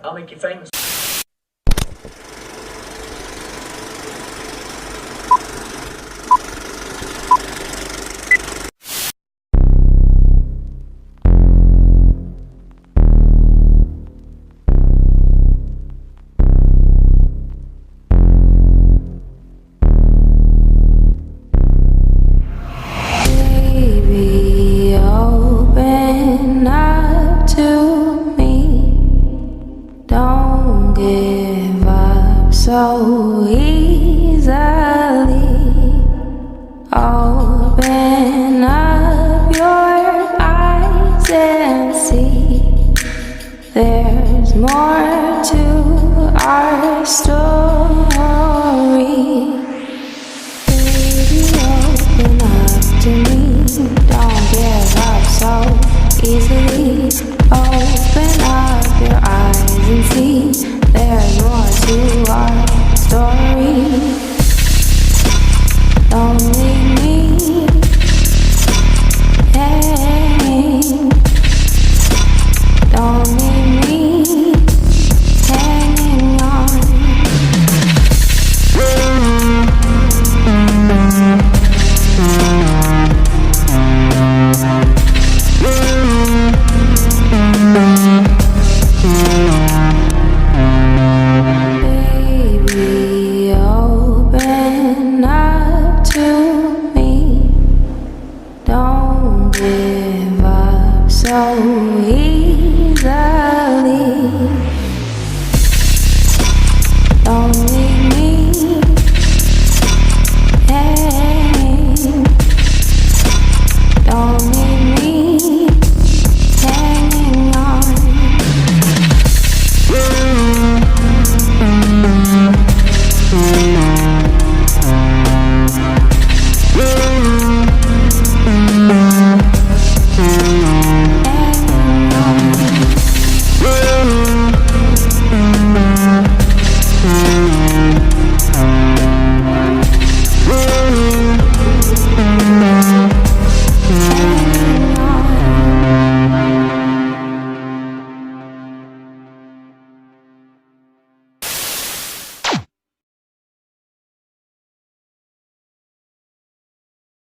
I'll make you famous. Baby, open up to me. Don't give up so easily. Open up your eyes and see there's more to our story. Baby, open up to me. Don't give up so easily. Open up your eyes and see there's more to our story. Don't leave me hanging. Don't leave me hanging on. Baby, open up to me. Don't give up so